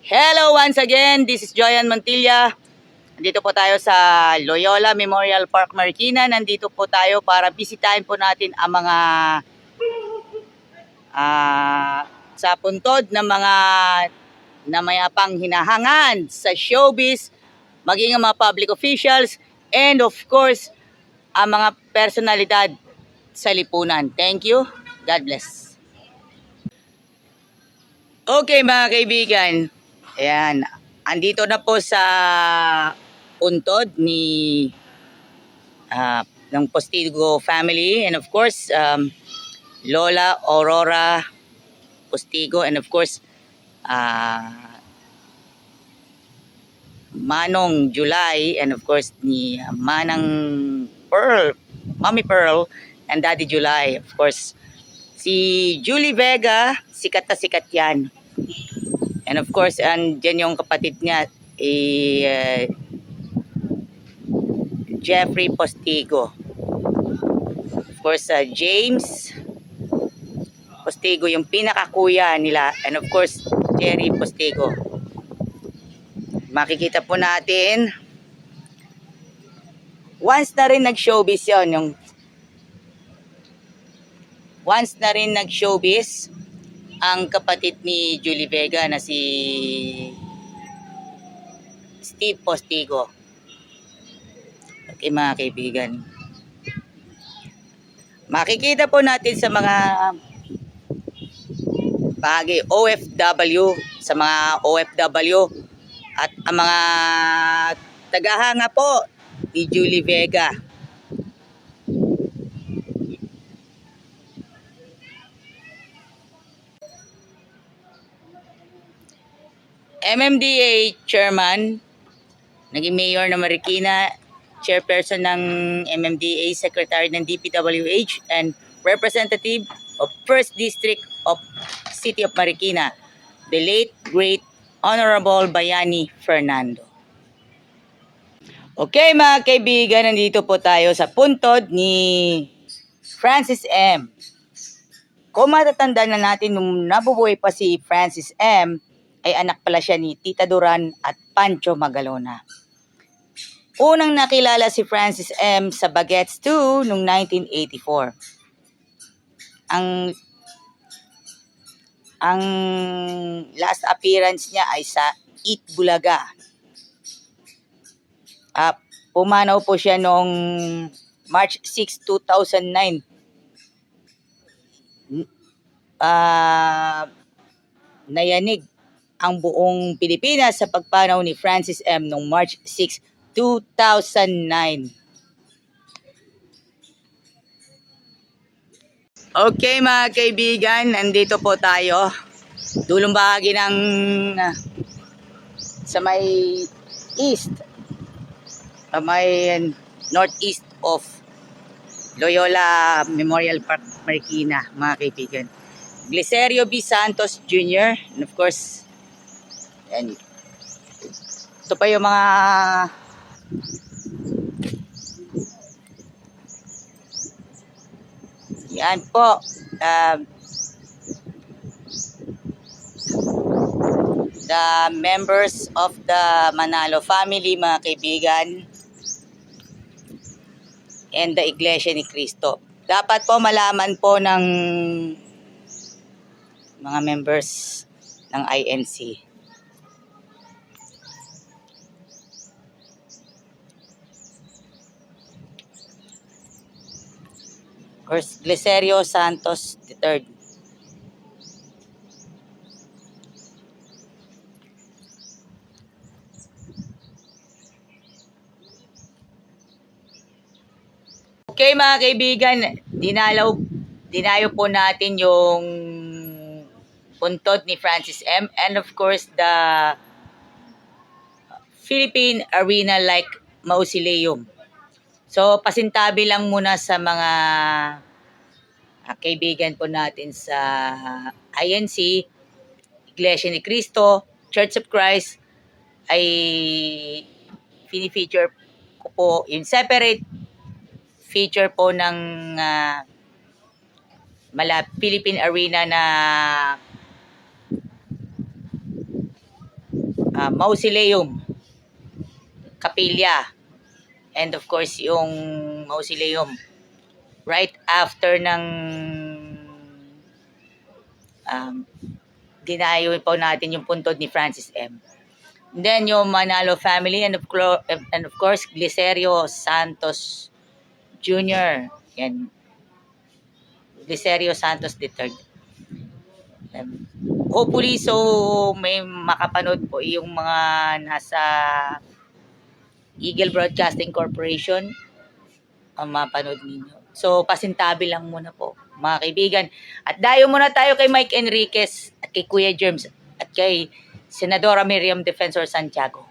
Hello once again, this is Joyan Montilla. Nandito po tayo sa Loyola Memorial Park, Marikina. Nandito po tayo para bisitahin po natin ang mga sa puntod ng mga namayapang hinahangan sa showbiz, maging ang mga public officials, and of course, ang mga personalidad sa lipunan. Thank you. God bless. Okay mga kaibigan, ayan, andito na po sa puntod ni ng Postigo family, and of course Lola Aurora Postigo, and of course Manong July, and of course ni Manang Pearl, Mommy Pearl, and Daddy July. Of course si Julie Vega, sikat na sikat yan. And of course, andyan yung kapatid niya, Jeffrey Postigo. Of course, James Postigo, yung pinakakuya nila. And of course, Jerry Postigo. Makikita po natin, once na rin nag-showbiz yun, once na rin nag-showbiz ang kapatid ni Julie Vega na si Steve Postigo. Okay mga kaibigan, makikita po natin sa mga bagay OFW, sa mga OFW at ang mga tagahanga po ni Julie Vega. MMDA chairman, naging mayor ng Marikina, chairperson ng MMDA, secretary ng DPWH, and representative of 1st District of City of Marikina, the late great Honorable Bayani Fernando. Okay mga kaibigan, nandito po tayo sa puntod ni Francis M. Kung matatanda na natin, nung nabubuhay pa si Francis M., ay anak pala siya ni Tita Duran at Pancho Magalona. Unang nakilala si Francis M. sa Bagets 2 noong 1984. Ang last appearance niya ay sa Eat Bulaga. Pumanaw po siya noong March 6, 2009. Nayanig ang buong Pilipinas sa pagpanaw ni Francis M. noong March 6, 2009. Okay mga kaibigan, nandito po tayo. Dulong bahagi ng sa may east, sa may northeast of Loyola Memorial Park, Marikina, mga kaibigan. Glicerio B. Santos Jr. and of course, and ito pa yung mga yan po, the members of the Manalo family, mga kaibigan, and the Iglesia ni Cristo. Dapat po malaman po ng mga members ng INC. Of course, Glicerio Santos III. Okay mga kaibigan, dinayo po natin yung puntod ni Francis M. and of course the Philippine Arena like Mausoleum. So pasintabi lang muna sa mga kaibigan po natin sa INC, Iglesia ni Cristo, Church of Christ, ay fini-feature ko po yung separate feature po ng Philippine Arena na mausoleum, kapilya. And of course, yung mausoleum right after ng dinayo po natin yung puntod ni Francis M. Then yung Manalo family and of course Glicerio Santos Jr. Yan. Glicerio Santos III. Hopefully, so may makapanood po yung mga nasa Eagle Broadcasting Corporation ang mapanood ninyo. So, pasintabi lang muna po, mga kaibigan. At dayo muna tayo kay Mike Enriquez at kay Kuya Germs at kay Senadora Miriam Defensor Santiago.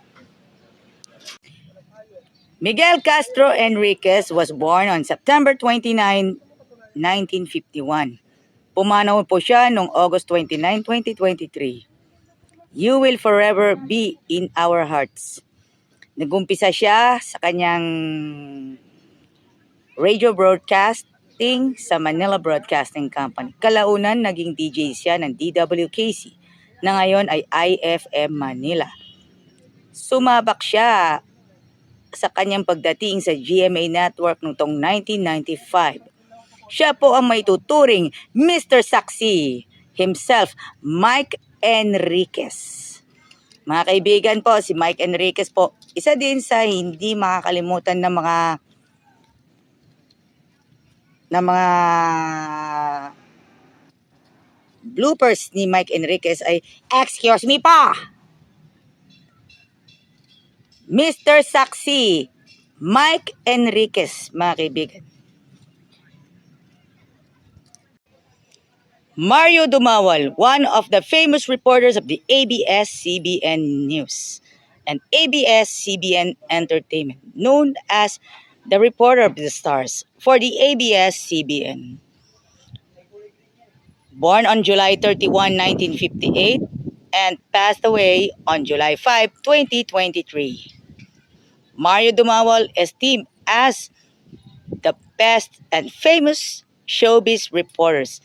Miguel Castro Enriquez was born on September 29, 1951. Pumanaw po siya noong August 29, 2023. You will forever be in our hearts. Nagumpisa siya sa kanyang radio broadcasting sa Manila Broadcasting Company. Kalaunan, naging DJ siya ng DWKC na ngayon ay IFM Manila. Sumabak siya sa kanyang pagdating sa GMA Network noong 1995. Siya po ang may tuturing Mr. Saksi himself, Mike Enriquez. Mga kaibigan po, si Mike Enriquez po, isa din sa hindi makakalimutan ng mga bloopers ni Mike Enriquez ay, excuse me pa! Mr. Saksi, Mike Enriquez, mga kaibigan. Mario Dumawal, one of the famous reporters of the ABS-CBN News and ABS-CBN Entertainment, known as the reporter of the stars for the ABS-CBN. Born on July 31, 1958 and passed away on July 5, 2023. Mario Dumawal is esteemed as the best and famous showbiz reporters,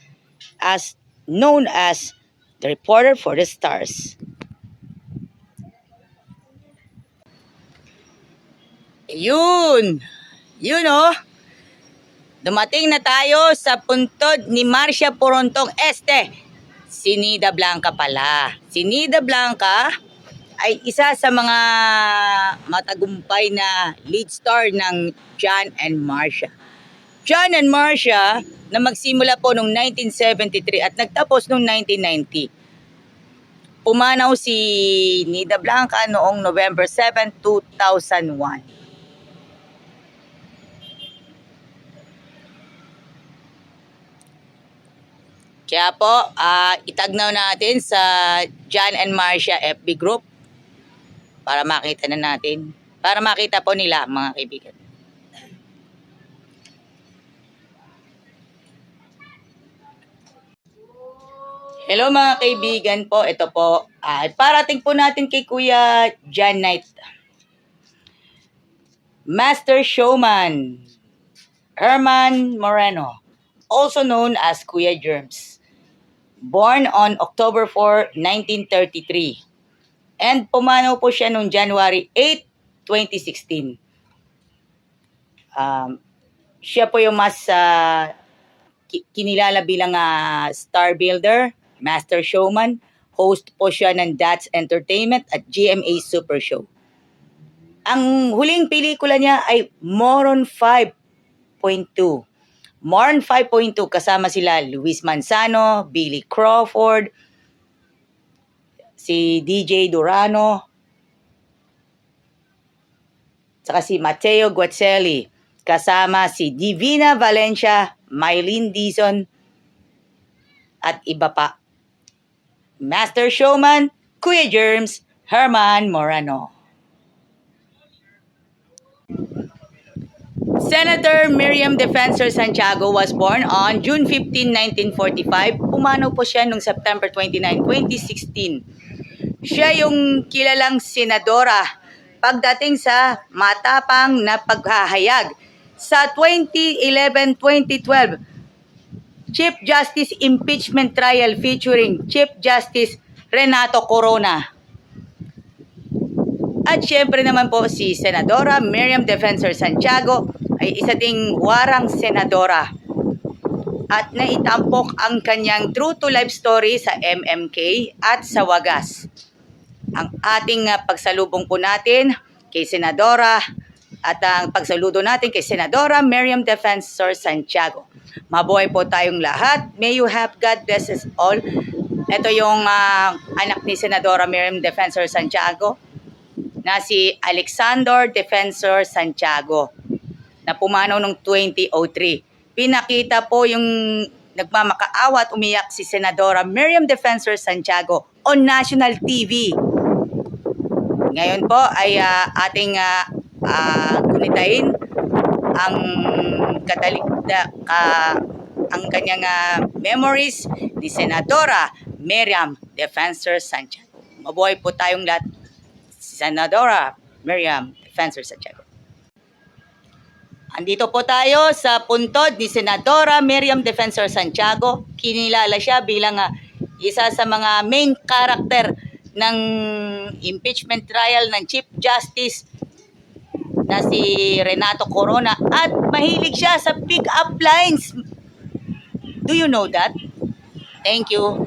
as known as the reporter for the stars. Yun oh. Dumating na tayo sa puntod ni Marcia Porontong Este. Si Nida Blanca pala. Si Nida Blanca ay isa sa mga matagumpay na lead star ng John and Marcia. John and Marcia na magsimula po noong 1973 at nagtapos noong 1990. Pumanaw si Nida Blanca noong November 7, 2001. Kaya po, itagnaw natin sa John and Marcia FB group para makita na natin. Para makita po nila, mga kaibigan. Hello mga kaibigan po, ito po. Parating po natin kay Kuya John Knight. Master Showman, Herman Moreno, also known as Kuya Germs. Born on October 4, 1933. And pumanaw po siya noong January 8, 2016. Siya po yung mas kinilala bilang star builder, master showman. Host po siya ng That's Entertainment at GMA Super Show. Ang huling pelikula niya ay Moron 5.2. Moron 5.2 kasama sila Luis Manzano, Billy Crawford, si DJ Durano, saka si Matteo Guazzelli, kasama si Divina Valencia, Mylene Dizon, at iba pa. Master Showman, Kuya Germs, Herman Moreno. Senator Miriam Defensor Santiago was born on June 15, 1945. Pumanaw po siya noong September 29, 2016. Siya yung kilalang senadora pagdating sa matapang na paghahayag sa 2011-2012 Chief Justice Impeachment Trial featuring Chief Justice Renato Corona. At syempre naman po si Senadora Miriam Defensor Santiago ay isa ding warang senadora. At naitampok ang kanyang true to life story sa MMK at sa wagas. Ang ating pagsalubong po natin kay Senadora at ang pagsaludo natin kay Senadora Miriam Defensor Santiago. Mabuhay po tayong lahat. May you have God bless us all. Ito yung anak ni Senadora Miriam Defensor Santiago na si Alexander Defensor Santiago na pumanaw noong 2003. Pinakita po yung nagmamakaawa at umiyak si Senadora Miriam Defensor Santiago on national TV. Ngayon po ay ating gunitain ang ang kanyang memories ni Senadora Miriam Defensor Santiago. Mabuhay po tayong lahat. Senadora Miriam Defensor Santiago. Andito po tayo sa puntod ni Senadora Miriam Defensor Santiago. Kinilala siya bilang isa sa mga main character ng impeachment trial ng Chief Justice na si Renato Corona at mahilig siya sa pick-up lines. Do you know that? Thank you.